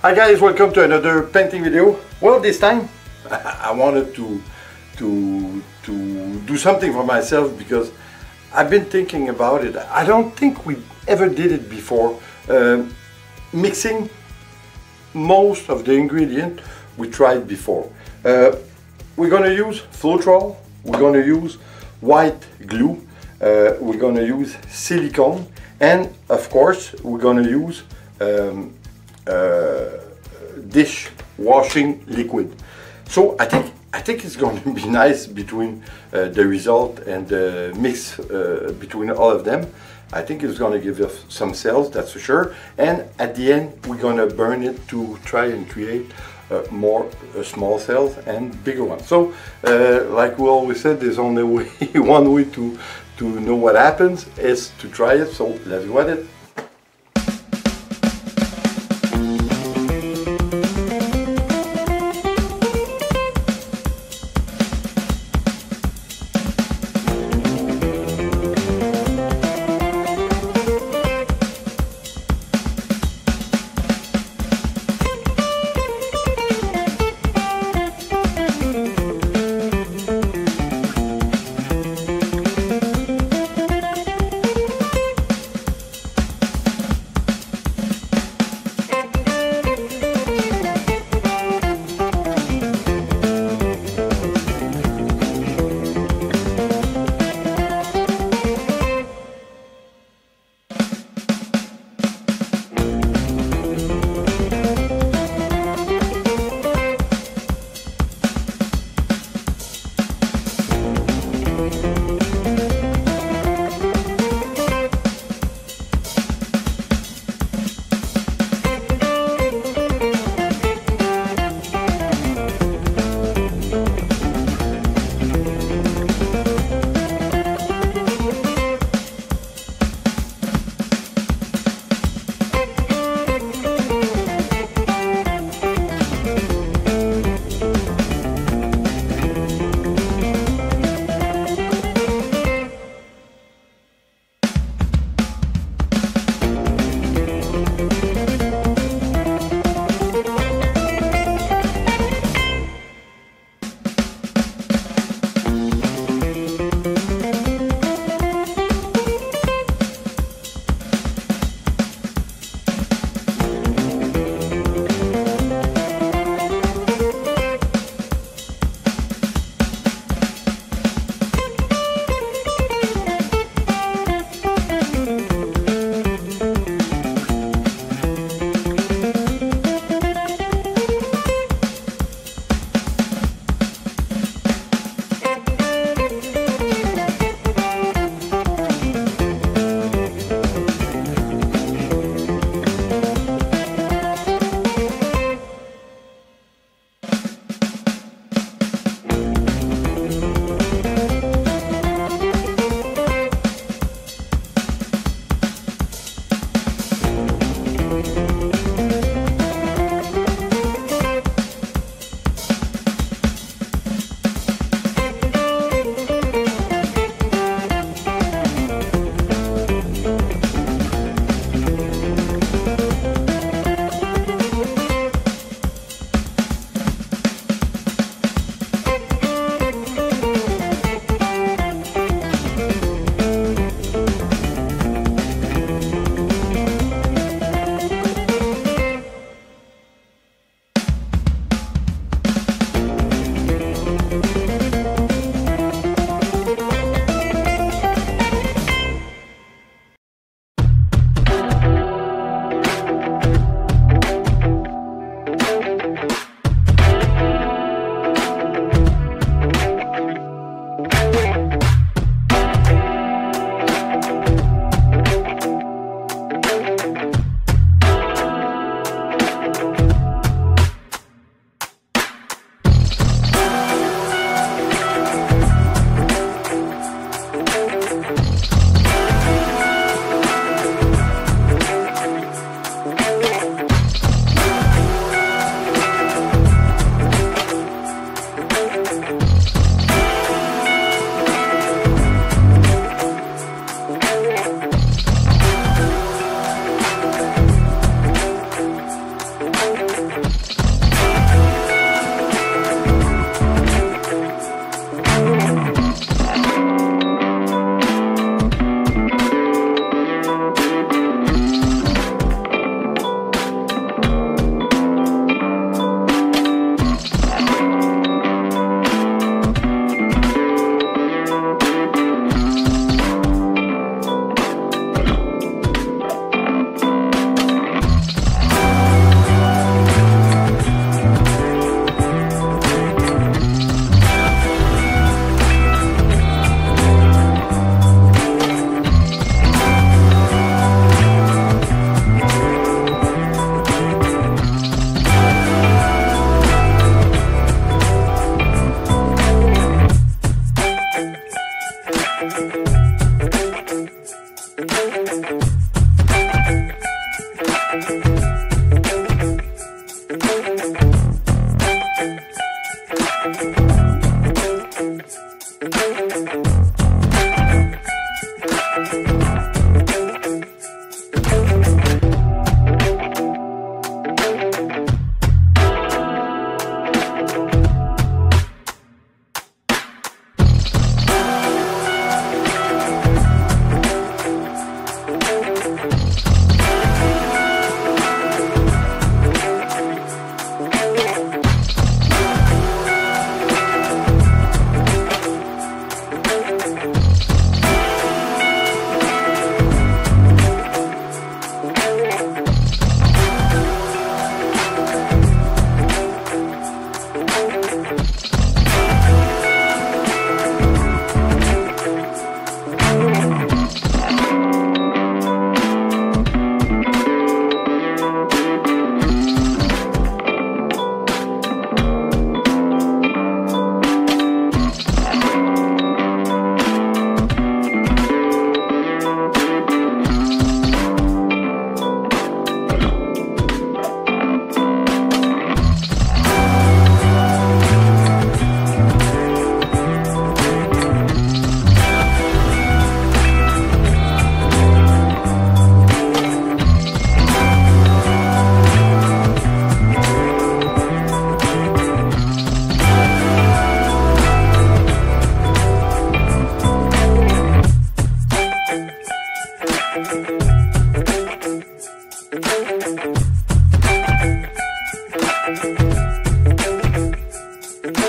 Hi guys, welcome to another painting video. Well, this time I wanted to do something for myself because I've been thinking about it. I don't think we ever did it before. Mixing most of the ingredient we tried before. We're gonna use Floetrol, we're gonna use white glue, we're gonna use silicone, and of course we're gonna use dish washing liquid. So I think it's going to be nice between the result and the mix between all of them. I think it's going to give us some cells, that's for sure. And at the end, we're going to burn it to try and create more small cells and bigger ones. So, like we always said, there's only one way to know what happens is to try it. So let's go at it.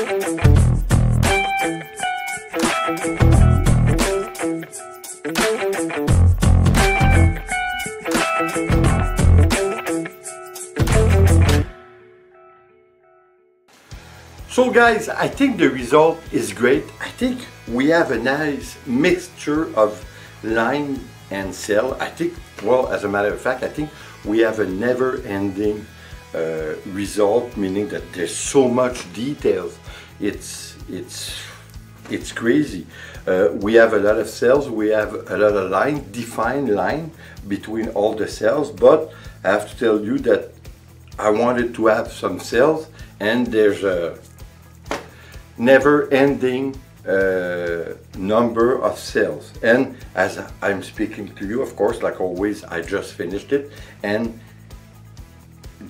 So guys, I think the result is great. I think we have a nice mixture of line and cell. I think, well, as a matter of fact, I think we have a never-ending result, meaning that there's so much details. It's crazy. We have a lot of cells, we have a lot of line, defined line between all the cells, but I have to tell you that I wanted to have some cells, and there's a never-ending number of cells. And as I'm speaking to you, of course, like always, I just finished it, and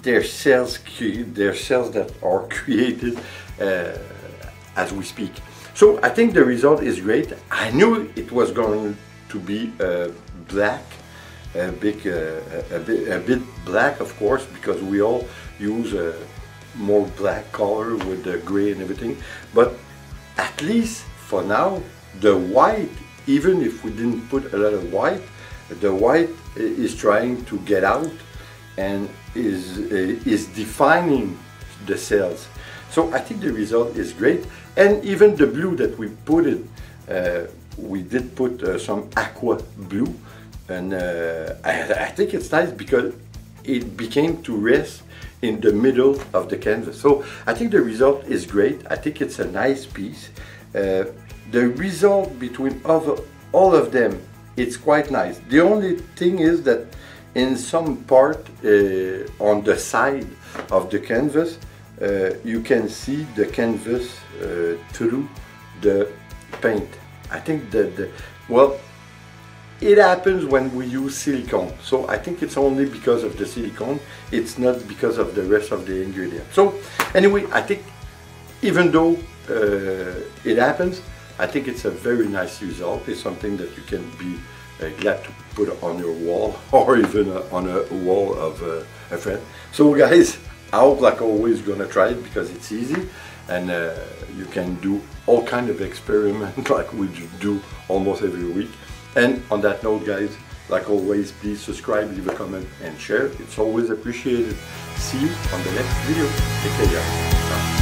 there's cells that are created as we speak. So I think the result is great. I knew it was going to be black, a bit black, of course, because we all use more black color with the gray and everything, but at least for now the white, even if we didn't put a lot of white, the white is trying to get out and is defining the cells. So I think the result is great. And even the blue that we put in, we did put some aqua blue, and I think it's nice because it became to rest in the middle of the canvas. So I think the result is great. I think it's a nice piece. The result between all of them, it's quite nice. The only thing is that in some part on the side of the canvas, you can see the canvas through the paint. I think that well, it happens when we use silicone, so I think it's only because of the silicone, it's not because of the rest of the ingredients. So anyway, I think even though it happens, I think it's a very nice result. It's something that you can be glad to put on your wall, or even on a wall of a friend. So guys, I hope, like always, you're gonna try it because it's easy, and you can do all kind of experiments like we do almost every week. And on that note, guys, like always, please subscribe, leave a comment and share. It's always appreciated. See you on the next video. Take care, guys. Bye.